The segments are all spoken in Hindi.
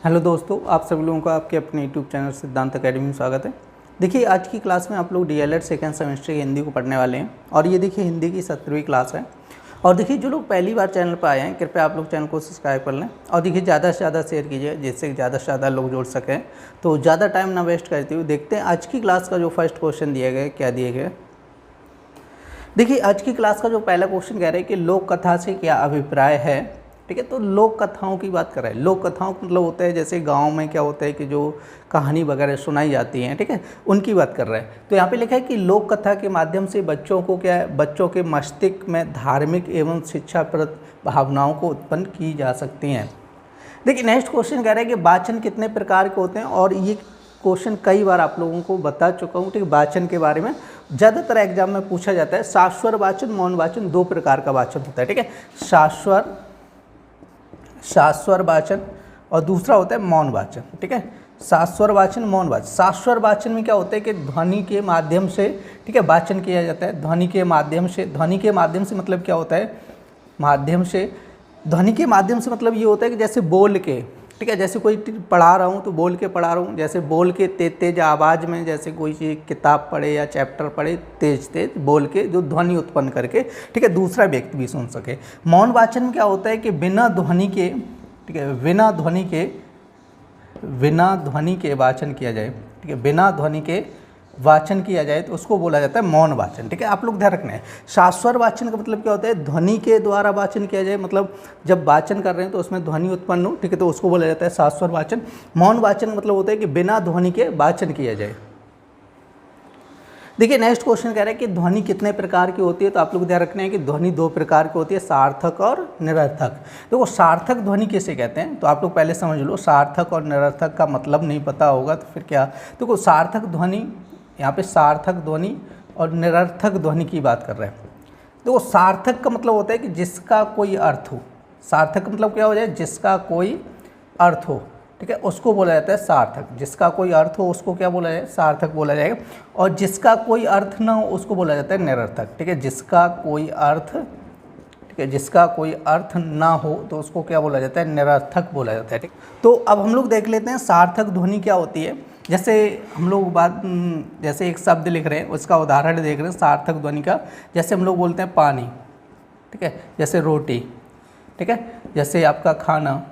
हेलो दोस्तों, आप सभी लोगों का आपके अपने यूट्यूब चैनल सिद्धांत अकेडमी में स्वागत है। देखिए, आज की क्लास में आप लोग डीएलएड सेकेंड सेमेस्टर की हिंदी को पढ़ने वाले हैं और ये देखिए हिंदी की 17वीं क्लास है। और देखिए, जो लोग पहली बार चैनल पर आए हैं, कृपया आप लोग चैनल को सब्सक्राइब कर लें और देखिए ज़्यादा से ज़्यादा शेयर कीजिए जिससे ज़्यादा से ज़्यादा लोग जुड़ सकें। तो ज़्यादा टाइम ना वेस्ट करते हुए देखते हैं आज की क्लास का जो फर्स्ट क्वेश्चन दिया गया है, क्या दिए गए। देखिए, आज की क्लास का जो पहला क्वेश्चन कह रहे हैं कि लोक कथा से क्या अभिप्राय है। ठीक है, तो लोक कथाओं की बात कर रहे हैं। लोक कथाओं का मतलब होता है जैसे गांव में क्या होता है कि जो कहानी वगैरह सुनाई जाती हैं, ठीक है, उनकी बात कर रहे हैं। तो यहाँ पे लिखा है कि लोक कथा के माध्यम से बच्चों को क्या है, बच्चों के मस्तिष्क में धार्मिक एवं शिक्षाप्रद भावनाओं को उत्पन्न की जा सकती हैं। देखिए, नेक्स्ट क्वेश्चन कह रहा है कि वाचन कितने प्रकार के होते हैं, और ये क्वेश्चन कई बार आप लोगों को बता चुका हूँ। ठीक है, वाचन के बारे में ज़्यादातर एग्जाम में पूछा जाता है। शाश्वर वाचन, मौन वाचन, दो प्रकार का वाचन होता है। ठीक है, शाश्वर वाचन और दूसरा होता है मौन वाचन। ठीक है, शाश्वर वाचन, मौन वाचन। शाश्वर वाचन में क्या होता है कि ध्वनि के माध्यम से, ठीक है, वाचन किया जाता है। ध्वनि के माध्यम से मतलब क्या होता है, ध्वनि के माध्यम से मतलब ये होता है कि जैसे बोल के, ठीक है, जैसे कोई पढ़ा रहा हूँ तो बोल के पढ़ा रहा हूँ, जैसे बोल के तेज आवाज़ में, जैसे कोई चीज़ किताब पढ़े या चैप्टर पढ़े, तेज बोल के जो ध्वनि उत्पन्न करके, ठीक है, दूसरा व्यक्ति भी सुन सके। मौन वाचन में क्या होता है कि बिना ध्वनि के, ठीक है, बिना ध्वनि के वाचन किया जाए। ठीक है, बिना ध्वनि के वाचन किया जाए तो उसको बोला जाता है मौन वाचन। ठीक है, आप लोग ध्यान रखना है। शाश्वर वाचन का मतलब क्या होता है, ध्वनि के द्वारा वाचन किया जाए, मतलब जब वाचन कर रहे हैं तो उसमें ध्वनि उत्पन्न हो, ठीक है, तो उसको बोला जाता है शाश्वर वाचन। मौन वाचन का मतलब होता है कि बिना ध्वनि के वाचन किया जाए। देखिए, नेक्स्ट क्वेश्चन कह रहा है कि ध्वनि कितने प्रकार की होती है। तो आप लोग ध्यान रखना है कि ध्वनि दो प्रकार की होती है, सार्थक और निरर्थक। देखो, सार्थक ध्वनि किसे कहते हैं तो आप लोग पहले समझ लो। सार्थक और निरर्थक का मतलब नहीं पता होगा तो फिर क्या। देखो, सार्थक ध्वनि, यहाँ पे सार्थक ध्वनि और निरर्थक ध्वनि की बात कर रहे हैं। देखो, सार्थक का मतलब होता है कि जिसका कोई अर्थ हो। सार्थक का मतलब क्या हो जाए, जिसका कोई अर्थ हो, ठीक है, उसको बोला जाता है सार्थक। जिसका कोई अर्थ हो उसको क्या बोला जाए, सार्थक बोला जाएगा। और जिसका कोई अर्थ ना हो उसको बोला जाता है निरर्थक। ठीक है, जिसका कोई अर्थ, ठीक है, जिसका कोई अर्थ ना हो तो उसको क्या बोला जाता है, निरर्थक बोला जाता है। ठीक, तो अब हम लोग देख लेते हैं सार्थक ध्वनि क्या होती है। जैसे हम लोग जैसे एक शब्द लिख रहे हैं, उसका उदाहरण देख रहे हैं सार्थक ध्वनि का। जैसे हम लोग बोलते हैं पानी, ठीक है, जैसे रोटी, ठीक है, जैसे आपका खाना।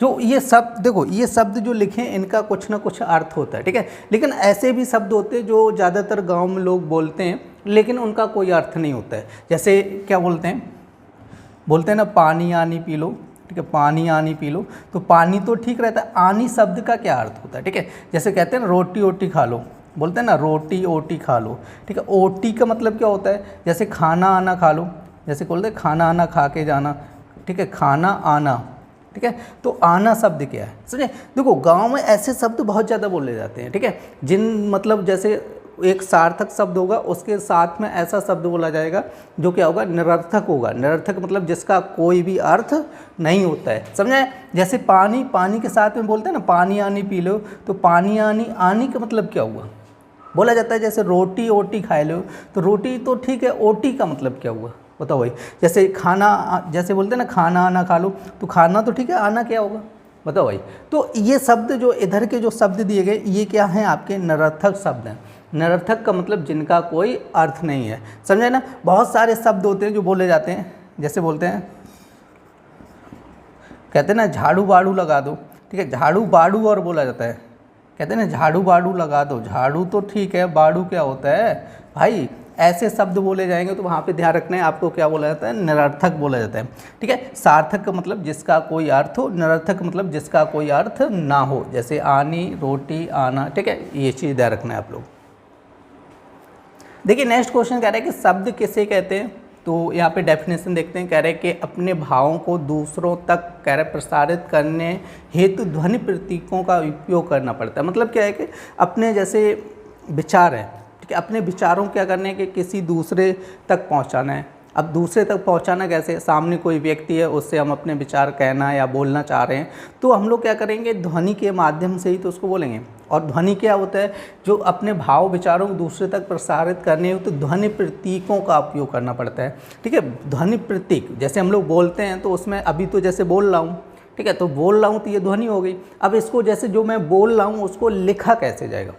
जो ये शब्द, देखो ये शब्द जो लिखे इनका कुछ ना कुछ अर्थ होता है। ठीक है, लेकिन ऐसे भी शब्द होते हैं जो ज़्यादातर गांव में लोग बोलते हैं लेकिन उनका कोई अर्थ नहीं होता है। जैसे क्या बोलते हैं ना, पानी आनी पी लो। ठीक है, पानी आनी पी लो, तो पानी तो ठीक रहता है, आनी शब्द का क्या अर्थ होता है। ठीक है, जैसे कहते हैं ना रोटी ओटी खा लो, बोलते हैं ना रोटी ओटी खा लो। ठीक है, ओटी का मतलब क्या होता है, जैसे खाना आना खा लो, जैसे बोलते हैं खाना आना खा के जाना। ठीक है, खाना आना, ठीक है, तो आना शब्द क्या है, समझे। देखो, गांव में ऐसे शब्द बहुत ज़्यादा बोले जाते हैं, ठीक है, जिन मतलब जैसे एक सार्थक शब्द होगा उसके साथ में ऐसा शब्द बोला जाएगा जो क्या होगा, निरर्थक होगा। निरर्थक मतलब जिसका कोई भी अर्थ नहीं होता है, समझे। जैसे पानी के साथ में बोलते हैं ना पानी आनी पी लो, तो पानी आनी का मतलब क्या हुआ, बोला जाता है। जैसे रोटी ओटी खा लो, तो रोटी तो ठीक है, ओटी का मतलब क्या हुआ बताओ भाई। जैसे खाना, जैसे बोलते हैं ना खाना आना खा लो, तो खाना तो ठीक है, आना क्या होगा बताओ भाई। तो ये शब्द जो इधर के जो शब्द दिए गए ये क्या हैं, आपके निरर्थक शब्द हैं। निरर्थक का मतलब जिनका कोई अर्थ नहीं है, समझे ना। बहुत सारे शब्द होते हैं जो बोले जाते हैं, जैसे बोलते हैं, कहते हैं ना झाड़ू बाड़ू लगा दो। ठीक है, झाड़ू बाड़ू और बोला जाता है, कहते हैं ना झाड़ू बाड़ू लगा दो। झाड़ू तो ठीक है, बाड़ू क्या होता है भाई। ऐसे शब्द बोले जाएंगे तो वहाँ पे ध्यान रखना है आपको, क्या बोला जाता है, निरर्थक बोला जाता है। ठीक है, सार्थक का मतलब जिसका कोई अर्थ हो, निरर्थक मतलब जिसका कोई अर्थ ना हो, जैसे आनी, रोटी, आना। ठीक है, ये चीज़ ध्यान रखना है आप लोग। देखिए, नेक्स्ट क्वेश्चन कह रहा है कि शब्द किसे कहते हैं। तो यहाँ पे डेफिनेशन देखते हैं। कह रहे हैं कि अपने भावों को दूसरों तक कह रहे प्रसारित करने हेतु ध्वनि प्रतीकों का उपयोग करना पड़ता है। मतलब क्या है कि अपने जैसे विचार हैं, ठीक है, अपने विचारों क्या करने हैं कि किसी दूसरे तक पहुँचाना है। अब दूसरे तक पहुंचाना कैसे, सामने कोई व्यक्ति है उससे हम अपने विचार कहना या बोलना चाह रहे हैं, तो हम लोग क्या करेंगे, ध्वनि के माध्यम से ही तो उसको बोलेंगे। और ध्वनि क्या होता है, जो अपने भाव विचारों को दूसरे तक प्रसारित करने हो तो ध्वनि प्रतीकों का उपयोग करना पड़ता है। ठीक है, ध्वनि प्रतीक जैसे हम लोग बोलते हैं तो उसमें अभी तो जैसे बोल रहा हूँ, ठीक है, तो बोल रहा हूँ तो ये ध्वनि हो गई। अब इसको जैसे जो मैं बोल रहा हूँ उसको लिखा कैसे जाएगा,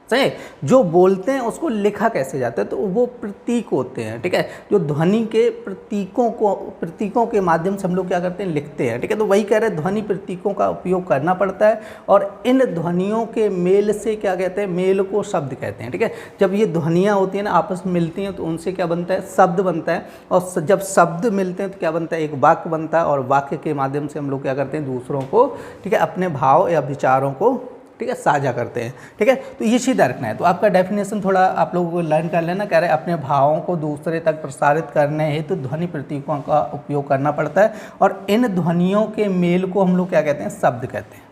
सही, जो बोलते हैं उसको लिखा कैसे जाता है, तो वो प्रतीक होते हैं, ठीक है, जो ध्वनि के प्रतीकों के माध्यम से हम लोग क्या करते हैं, लिखते हैं, ठीक है। तो वही कह रहे हैं ध्वनि प्रतीकों का उपयोग करना पड़ता है और इन ध्वनियों के मेल से क्या कहते हैं, मेल को शब्द कहते हैं, ठीक है। जब ये ध्वनियाँ होती हैं ना आपस में मिलती हैं तो उनसे क्या बनता है, शब्द बनता है, और जब शब्द मिलते हैं तो क्या बनता है, एक वाक्य बनता है, और वाक्य के माध्यम से हम लोग क्या करते हैं, दूसरों को, ठीक है, अपने भाव या विचारों को, ठीक है, साझा करते हैं, ठीक है। तो ये सीधा रखना है। तो आपका डेफिनेशन थोड़ा आप लोगों को लर्न कर लेना, कह रहे हैं अपने भावों को दूसरे तक प्रसारित करने हेतु तो ध्वनि प्रतीकों का उपयोग करना पड़ता है और इन ध्वनियों के मेल को हम लोग क्या कहते हैं, शब्द कहते हैं।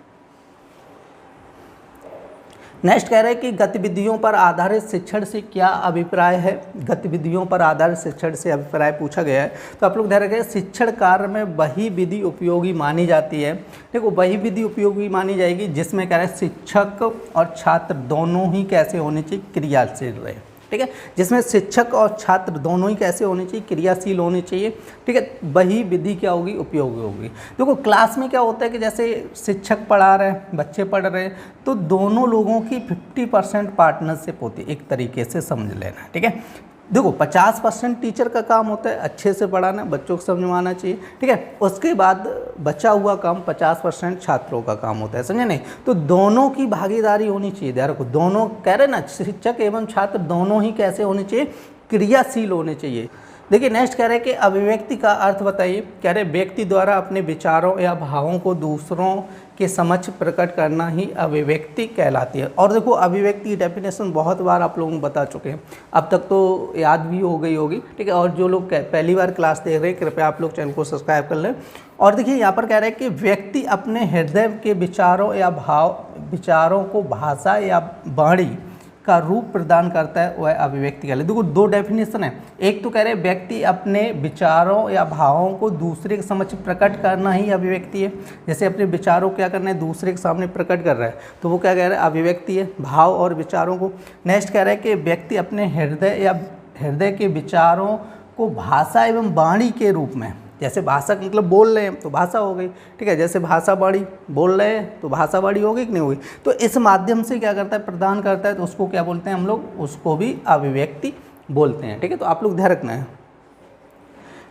नेक्स्ट कह रहे हैं कि गतिविधियों पर आधारित शिक्षण से क्या अभिप्राय है। गतिविधियों पर आधारित शिक्षण से अभिप्राय पूछा गया है, तो आप लोग ध्यान रखें, शिक्षण कार्य में वही विधि उपयोगी मानी जाती है। देखो वही विधि उपयोगी मानी जाएगी जिसमें कह रहे हैं शिक्षक और छात्र दोनों ही कैसे होने चाहिए, क्रियाशील रहे, ठीक है, जिसमें शिक्षक और छात्र दोनों ही कैसे होने चाहिए, क्रियाशील होने चाहिए, ठीक है, वही विधि क्या होगी, उपयोगी होगी। देखो क्लास में क्या होता है कि जैसे शिक्षक पढ़ा रहे हैं, बच्चे पढ़ रहे हैं, तो दोनों लोगों की 50% पार्टनरशिप होती है, एक तरीके से समझ लेना, ठीक है। देखो 50% टीचर का काम होता है अच्छे से पढ़ाना, बच्चों को समझवाना चाहिए, ठीक है, उसके बाद बचा हुआ काम 50% छात्रों का काम होता है, समझे नहीं। तो दोनों की भागीदारी होनी चाहिए, ध्यान रखो, दोनों कह रहे ना, शिक्षक एवं छात्र दोनों ही कैसे होने चाहिए, क्रियाशील होने चाहिए। देखिए नेक्स्ट कह रहे हैं कि अभिव्यक्ति का अर्थ बताइए। कह रहे व्यक्ति द्वारा अपने विचारों या भावों को दूसरों के समक्ष प्रकट करना ही अभिव्यक्ति कहलाती है। और देखो अभिव्यक्ति की डेफिनेशन बहुत बार आप लोगों को बता चुके हैं, अब तक तो याद भी हो गई होगी, ठीक है। और जो लोग पहली बार क्लास देख रहे हैं कृपया आप लोग चैनल को सब्सक्राइब कर लें। और देखिए यहाँ पर कह रहे हैं कि व्यक्ति अपने हृदय के विचारों या विचारों को भाषा या वाणी का रूप प्रदान करता है, वह अभिव्यक्ति कहलाती है। देखो दो डेफिनेशन है, एक तो कह रहे हैं व्यक्ति अपने विचारों या भावों को दूसरे के समक्ष प्रकट करना ही अभिव्यक्ति है। जैसे अपने विचारों क्या करना है, दूसरे के सामने प्रकट कर रहा है, तो वो क्या कह रहा है, अभिव्यक्ति है, भाव और विचारों को। नेक्स्ट कह रहा है कि व्यक्ति अपने हृदय के विचारों को भाषा एवं वाणी के रूप में, जैसे भाषा मतलब बोल रहे हैं तो भाषा हो गई, ठीक है, जैसे भाषा बाड़ी बोल रहे हैं तो भाषा बाड़ी होगी कि नहीं होगी, तो इस माध्यम से क्या करता है, प्रदान करता है, तो उसको क्या बोलते हैं हम लोग, उसको भी अभिव्यक्ति बोलते हैं, ठीक है। तो आप लोग ध्यान रखना है।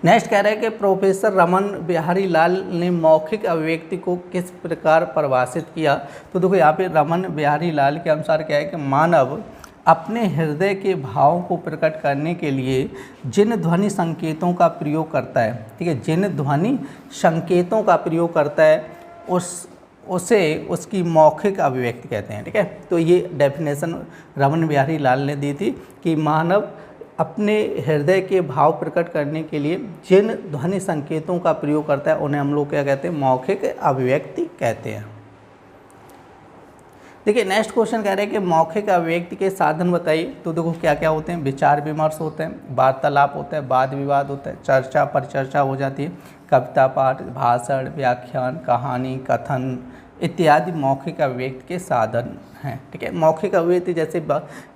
नेक्स्ट कह रहे हैं कि प्रोफेसर रमन बिहारी लाल ने मौखिक अभिव्यक्ति को किस प्रकार परिभाषित किया। तो देखो यहाँ पे रमन बिहारी लाल के अनुसार क्या है कि मानव अपने हृदय के भावों को प्रकट करने के लिए जिन ध्वनि संकेतों का प्रयोग करता है, ठीक है, जिन ध्वनि संकेतों का प्रयोग करता है उसे उसकी मौखिक अभिव्यक्ति कहते हैं, ठीक है। तो ये डेफिनेशन रमन बिहारी लाल ने दी थी कि मानव अपने हृदय के भाव प्रकट करने के लिए जिन ध्वनि संकेतों का प्रयोग करता है उन्हें हम लोग क्या कहते हैं, मौखिक अभिव्यक्ति कहते हैं। देखिए नेक्स्ट क्वेश्चन कह रहे हैं कि मौखिक अभिव्यक्ति के साधन बताइए। तो देखो क्या क्या होते हैं, विचार विमर्श होते हैं, वार्तालाप होता है, वाद विवाद होता है, चर्चा परिचर्चा हो जाती है, कविता पाठ, भाषण, व्याख्यान, कहानी, कथन इत्यादि मौखिक अभिव्यक्ति के साधन हैं, ठीक है। मौखिक अभिव्यक्ति जैसे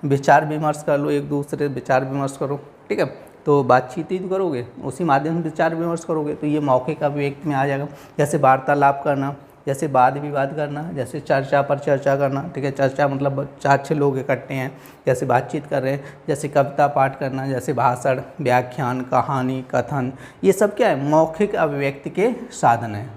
विचार विमर्श कर लो, एक दूसरे विचार विमर्श करो, ठीक है, तो बातचीत ही करोगे, उसी माध्यम से विचार विमर्श करोगे, तो ये मौखिक अभिव्यक्ति में आ जाएगा। जैसे वार्तालाप करना, जैसे वाद विवाद करना, जैसे चर्चा पर चर्चा करना, ठीक है, चर्चा मतलब 4-6 लोग इकट्ठे हैं, जैसे बातचीत कर रहे हैं, जैसे कविता पाठ करना, जैसे भाषण, व्याख्यान, कहानी, कथन, ये सब क्या है, मौखिक अभिव्यक्ति के साधन हैं।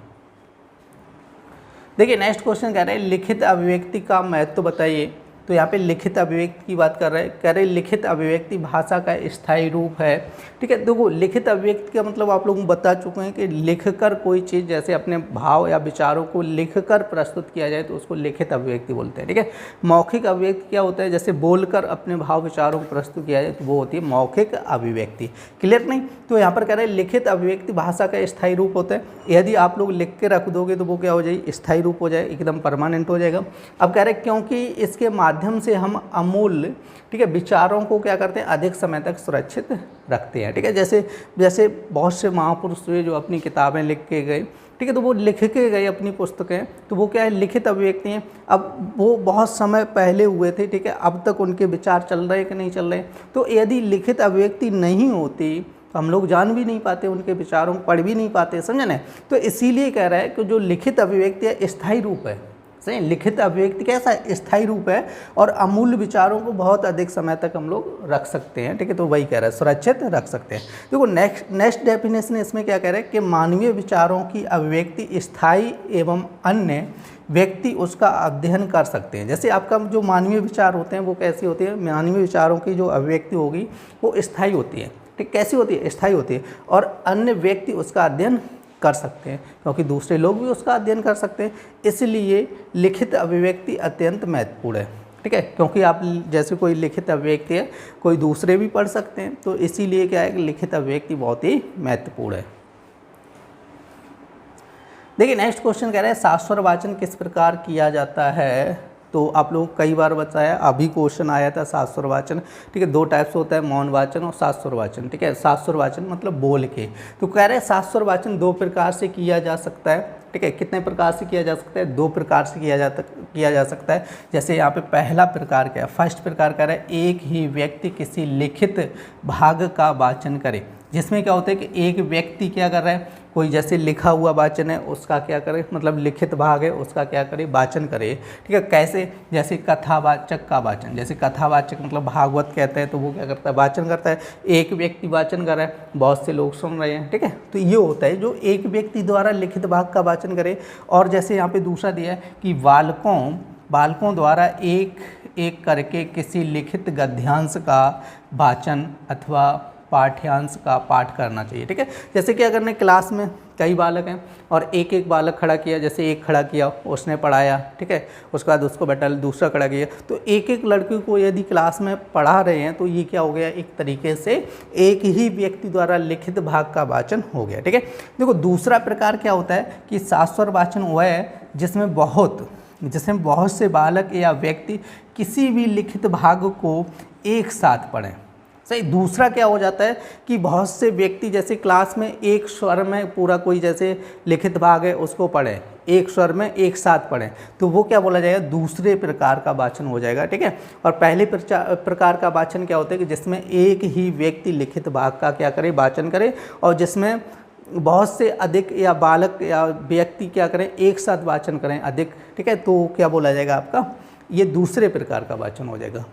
देखिए नेक्स्ट क्वेश्चन कह रहे हैं लिखित अभिव्यक्ति का महत्व बताइए। तो यहाँ पे लिखित अभिव्यक्ति की बात कर रहे हैं, कह रहे लिखित अभिव्यक्ति भाषा का स्थायी रूप है, ठीक है। देखो लिखित अभिव्यक्ति का मतलब आप लोगों को बता चुके हैं कि लिखकर कोई चीज़, जैसे अपने भाव या विचारों को लिखकर प्रस्तुत किया जाए तो उसको लिखित अभिव्यक्ति बोलते हैं, ठीक है। मौखिक अभिव्यक्ति क्या होता है, जैसे बोलकर अपने भाव विचारों को प्रस्तुत किया जाए तो वो होती है मौखिक अभिव्यक्ति। क्लियर नहीं। तो यहाँ पर कह रहे हैं लिखित अभिव्यक्ति भाषा का स्थायी रूप होता है, यदि आप लोग लिख के रख दोगे तो वो क्या हो जाएगी, स्थायी रूप हो जाए, एकदम परमानेंट हो जाएगा। अब कह रहे हैं क्योंकि इसके माध्यम से हम अमूल्य, ठीक है, विचारों को क्या करते हैं, अधिक समय तक सुरक्षित रखते हैं, ठीक है। जैसे बहुत से महापुरुष हुए जो अपनी किताबें लिख के गए, ठीक है, तो वो लिख के गए अपनी पुस्तकें, तो वो क्या है, लिखित अभिव्यक्ति हैं। अब वो बहुत समय पहले हुए थे, ठीक है, अब तक उनके विचार चल रहे कि नहीं चल रहे। तो यदि लिखित अभिव्यक्ति नहीं होती तो हम लोग जान भी नहीं पाते, उनके विचारों को पढ़ भी नहीं पाते, समझे ना। तो इसीलिए कह रहा है कि जो लिखित अभिव्यक्ति है स्थायी रूप है। सही, लिखित अभिव्यक्ति कैसा है, स्थायी रूप है और अमूल्य विचारों को बहुत अधिक समय तक हम लोग रख सकते हैं, ठीक है। तो वही कह रहा है सुरक्षित रख सकते हैं। देखो नेक्स्ट डेफिनेशन इसमें क्या कह रहा है कि मानवीय विचारों की अभिव्यक्ति स्थायी एवं अन्य व्यक्ति उसका अध्ययन कर सकते हैं। जैसे आपका जो मानवीय विचार होते हैं वो कैसी होती है, मानवीय विचारों की जो अभिव्यक्ति होगी वो स्थायी होती है, ठीक। कैसी होती है, स्थायी होती है, और अन्य व्यक्ति उसका अध्ययन कर सकते हैं, क्योंकि दूसरे लोग भी उसका अध्ययन कर सकते हैं। इसलिए लिखित अभिव्यक्ति अत्यंत महत्वपूर्ण है, ठीक है, क्योंकि आप जैसे कोई लिखित अभिव्यक्ति है कोई दूसरे भी पढ़ सकते हैं, तो इसीलिए क्या है कि लिखित अभिव्यक्ति बहुत ही महत्वपूर्ण है। देखिए नेक्स्ट क्वेश्चन कह रहा है शाश्वत वाचन किस प्रकार किया जाता है। तो आप लोग कई बार बताया, अभी क्वेश्चन आया था शाश्वत वाचन, ठीक है। दो टाइप्स होता है, मौन वाचन और शाश्वत वाचन, ठीक है। शाश्वत वाचन मतलब बोल के। तो कह रहे हैं शाश्वत वाचन दो प्रकार से किया जा सकता है, ठीक है। कितने प्रकार से किया जा सकता है, दो प्रकार से किया जा सकता है। जैसे यहाँ पे पहला प्रकार क्या है, फर्स्ट प्रकार कह रहा है एक ही व्यक्ति किसी लिखित भाग का वाचन करे, जिसमें क्या होता है कि एक व्यक्ति क्या कर रहा है, कोई जैसे लिखा हुआ वाचन है उसका क्या करे, मतलब लिखित भाग है उसका क्या करे, वाचन करे, ठीक है। कैसे, जैसे कथावाचक का वाचन, जैसे कथावाचक मतलब भागवत कहते हैं, तो वो क्या करता है, वाचन करता है। एक व्यक्ति वाचन कर रहा है, बहुत से लोग सुन रहे हैं, ठीक है। तो ये होता है जो एक व्यक्ति द्वारा लिखित भाग का वाचन करे। और जैसे यहाँ पे दूसरा दिया है कि बालकों द्वारा एक एक करके किसी लिखित गद्यांश का वाचन अथवा पाठ्यांश का पाठ करना चाहिए, ठीक है। जैसे कि अगर ने क्लास में कई बालक हैं और एक एक बालक खड़ा किया, जैसे एक खड़ा किया उसने पढ़ाया, ठीक है, उसके बाद उसको बैठा दूसरा खड़ा किया, तो एक एक लड़के को यदि क्लास में पढ़ा रहे हैं तो ये क्या हो गया, एक तरीके से एक ही व्यक्ति द्वारा लिखित भाग का वाचन हो गया, ठीक है। देखो दूसरा प्रकार क्या होता है कि शाश्वत वाचन वह है जिसमें बहुत से बालक या व्यक्ति किसी भी लिखित भाग को एक साथ पढ़ें। सही, दूसरा क्या हो जाता है कि बहुत से व्यक्ति जैसे क्लास में एक स्वर में पूरा कोई जैसे लिखित भाग है उसको पढ़े, एक स्वर में एक साथ पढ़ें, तो वो क्या बोला जाएगा, दूसरे प्रकार का वाचन हो जाएगा, ठीक है। और पहले प्रकार का वाचन क्या होता है कि जिसमें एक ही व्यक्ति लिखित भाग का क्या करे, वाचन करे, और जिसमें बहुत से अधिक या बालक या व्यक्ति क्या करें, एक साथ वाचन करें अधिक, ठीक है। तो क्या बोला जाएगा आपका, ये दूसरे प्रकार का वाचन हो जाएगा।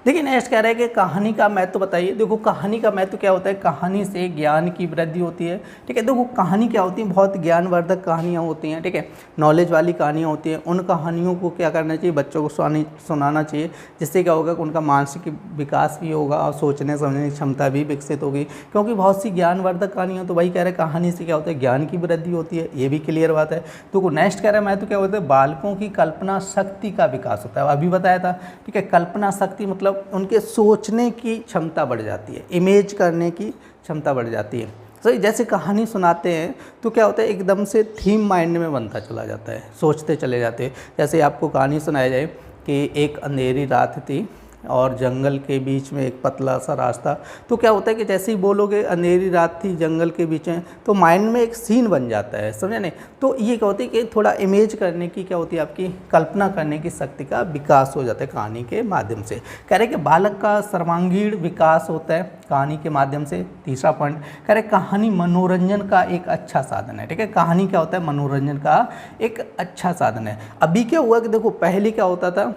देखिए नेक्स्ट कह रहा है कि कहानी का महत्व बताइए। देखो कहानी का महत्व क्या होता है, कहानी से ज्ञान की वृद्धि होती है, ठीक है। देखो कहानी क्या होती है, बहुत ज्ञानवर्धक कहानियाँ होती हैं, ठीक है, नॉलेज वाली कहानियाँ होती हैं। उन कहानियों को क्या करना चाहिए, बच्चों को सुनाना चाहिए, जिससे क्या होगा कि उनका मानसिक विकास भी होगा और सोचने समझने की क्षमता भी विकसित होगी, क्योंकि बहुत सी ज्ञानवर्धक कहानियाँ, तो वही कह रहे हैं कहानी से क्या होता है, ज्ञान की वृद्धि होती है, ये भी क्लियर बात है। तो नेक्स्ट कह रहा है महत्व क्या होता है, बालकों की कल्पना शक्ति का विकास होता है, अभी बताया था, ठीक है। कल्पना शक्ति मतलब उनके सोचने की क्षमता बढ़ जाती है, इमेज करने की क्षमता बढ़ जाती है। सही, जैसे कहानी सुनाते हैं तो क्या होता है, एकदम से थीम माइंड में बनता चला जाता है, सोचते चले जाते हैं। जैसे आपको कहानी सुनाई जाए कि एक अंधेरी रात थी और जंगल के बीच में एक पतला सा रास्ता, तो क्या होता है कि जैसे ही बोलोगे अंधेरी रात थी जंगल के बीच में, तो माइंड में एक सीन बन जाता है, समझे नहीं। तो ये क्या होती है कि थोड़ा इमेज करने की क्या होती है, आपकी कल्पना करने की शक्ति का विकास हो जाता है कहानी के माध्यम से। कह रहे कि बालक का सर्वांगीण विकास होता है कहानी के माध्यम से। तीसरा पॉइंट कह रहे कहानी मनोरंजन का एक अच्छा साधन है, ठीक है। कहानी क्या होता है, मनोरंजन का एक अच्छा साधन है। अभी क्या हुआ कि देखो पहले क्या होता था,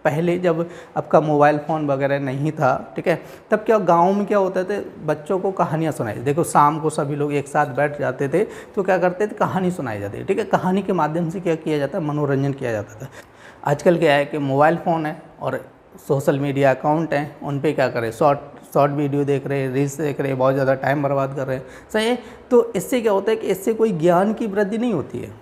पहले जब आपका मोबाइल फ़ोन वगैरह नहीं था, ठीक है, तब क्या गांव में क्या होता था, बच्चों को कहानियाँ सुनाई। देखो शाम को सभी लोग एक साथ बैठ जाते थे तो क्या करते थे, कहानी सुनाई जाती है, ठीक है। कहानी के माध्यम से क्या किया जाता है, मनोरंजन किया जाता था। आजकल क्या है कि मोबाइल फ़ोन है और सोशल मीडिया अकाउंट हैं, उन पर क्या करें, शॉर्ट वीडियो देख रहे हैं, रील्स देख रहे हैं, बहुत ज़्यादा टाइम बर्बाद कर रहे हैं, सही है। तो इससे क्या होता है कि इससे कोई ज्ञान की वृद्धि नहीं होती है,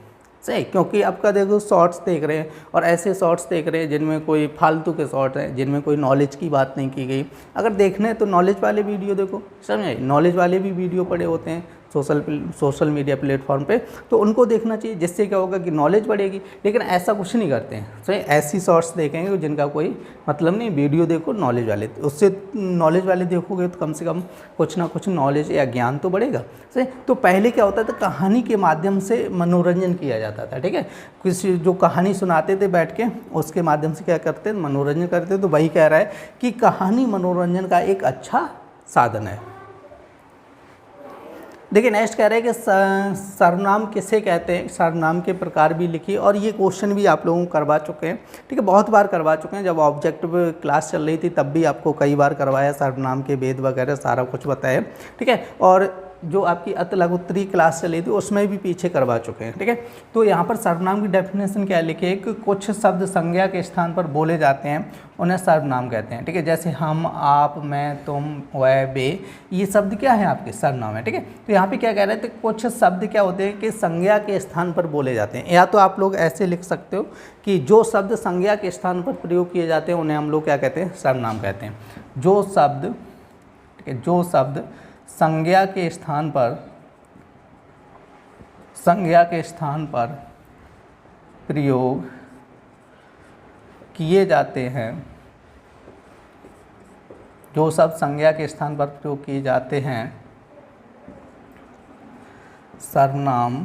सही, क्योंकि आपका देखो शॉर्ट्स देख रहे हैं और ऐसे शॉर्ट्स देख रहे हैं जिनमें कोई फालतू के शॉर्ट्स हैं, जिनमें कोई नॉलेज की बात नहीं की गई। अगर देखना है तो नॉलेज वाले वीडियो देखो, समझे, नॉलेज वाले भी वीडियो पड़े होते हैं, सोशल मीडिया प्लेटफॉर्म पे, तो उनको देखना चाहिए, जिससे क्या होगा कि नॉलेज बढ़ेगी। लेकिन ऐसा कुछ नहीं करते हैं, तो ऐसी शॉर्ट्स देखेंगे जिनका कोई मतलब नहीं। वीडियो देखो नॉलेज वाले, उससे नॉलेज वाले देखोगे तो कम से कम कुछ ना कुछ नॉलेज या ज्ञान तो बढ़ेगा। सही। तो पहले क्या होता था, कहानी के माध्यम से मनोरंजन किया जाता था, ठीक है। किसी जो कहानी सुनाते थे बैठ के, उसके माध्यम से क्या करते, मनोरंजन करते। तो वही कह रहा है कि कहानी मनोरंजन का एक अच्छा साधन है। देखिए नेक्स्ट कह रहे हैं कि सर्वनाम किसे कहते हैं, सर्वनाम के प्रकार भी लिखिए। और ये क्वेश्चन भी आप लोगों को करवा चुके हैं, ठीक है, बहुत बार करवा चुके हैं। जब ऑब्जेक्टिव क्लास चल रही थी तब भी आपको कई बार करवाया, सर्वनाम के भेद वगैरह सारा कुछ बताया, ठीक है। और जो आपकी अति लघुत्तरी क्लास चली थी उसमें भी पीछे करवा चुके हैं, ठीक है। तो यहाँ पर सर्वनाम की डेफिनेशन क्या लिखे कि कुछ शब्द संज्ञा के स्थान पर बोले जाते हैं, उन्हें सर्वनाम कहते हैं, ठीक है। जैसे हम, आप, मैं, तुम, वह, वे, ये शब्द क्या है आपके सर्वनाम है, ठीक है। तो यहाँ पे क्या कह रहे थे, कुछ शब्द क्या होते हैं कि संज्ञा के स्थान पर बोले जाते हैं। या तो आप लोग ऐसे लिख सकते हो कि जो शब्द संज्ञा के स्थान पर प्रयोग किए जाते हैं उन्हें हम लोग क्या कहते हैं, सर्वनाम कहते हैं। जो शब्द, ठीक है, जो शब्द संज्ञा के स्थान पर प्रयोग किए जाते हैं, जो शब्द संज्ञा के स्थान पर प्रयोग किए जाते हैं, सर्वनाम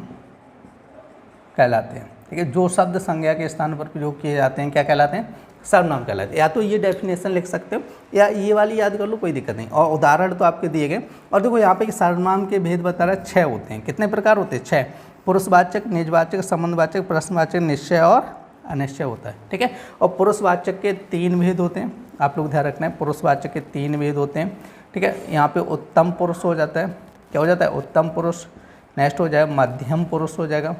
कहलाते हैं, ठीक है। जो शब्द संज्ञा के स्थान पर प्रयोग किए जाते हैं क्या कहलाते हैं, सर्वनाम कहलाते हैं। या तो ये डेफिनेशन लिख सकते हो या ये वाली याद कर लो, कोई दिक्कत नहीं। और उदाहरण तो आपके दिए गए। और देखो यहाँ पे सर्वनाम के भेद बता रहा है, 6 होते हैं। कितने प्रकार होते हैं, 6। पुरुषवाचक, निजवाचक, संबंधवाचक, प्रश्नवाचक, निश्चय और अनिश्चय होता है, ठीक है। और पुरुषवाचक के 3 भेद होते हैं, आप लोग ध्यान रखना है। पुरुषवाचक के 3 भेद होते हैं, ठीक है। यहाँ पे उत्तम पुरुष हो जाता है, क्या हो जाता है, उत्तम पुरुष। नेक्स्ट हो जाएगा मध्यम पुरुष हो जाएगा,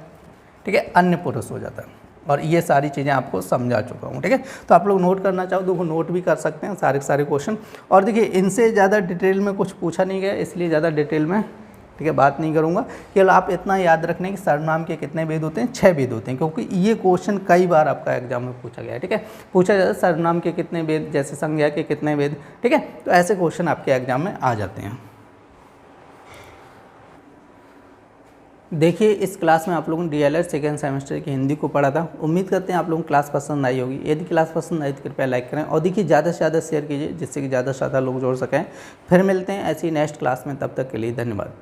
ठीक है, अन्य पुरुष हो जाता है। और ये सारी चीज़ें आपको समझा चुका हूँ, ठीक है। तो आप लोग नोट करना चाहो तो नोट भी कर सकते हैं सारे क्वेश्चन। और देखिए इनसे ज़्यादा डिटेल में कुछ पूछा नहीं गया, इसलिए ज़्यादा डिटेल में, ठीक है, बात नहीं करूँगा। केवल आप इतना याद रखना है कि सर्वनाम के कितने भेद होते हैं, 6 भेद होते हैं। क्योंकि ये क्वेश्चन कई बार आपका एग्जाम में पूछा गया है, ठीक है। पूछा जाता है सर्वनाम के कितने भेद, जैसे संज्ञा के कितने भेद, ठीक है। तो ऐसे क्वेश्चन आपके एग्जाम में आ जाते हैं। देखिए इस क्लास में आप लोगों ने डीएलएड सेकेंड सेमेस्टर की हिंदी को पढ़ा था। उम्मीद करते हैं आप लोगों को क्लास पसंद आई होगी। यदि क्लास पसंद आई तो कृपया लाइक करें और देखिए ज़्यादा से ज़्यादा शेयर कीजिए, जिससे कि ज़्यादा से ज़्यादा लोग जोड़ सकें। फिर मिलते हैं ऐसी नेक्स्ट क्लास में, तब तक के लिए धन्यवाद।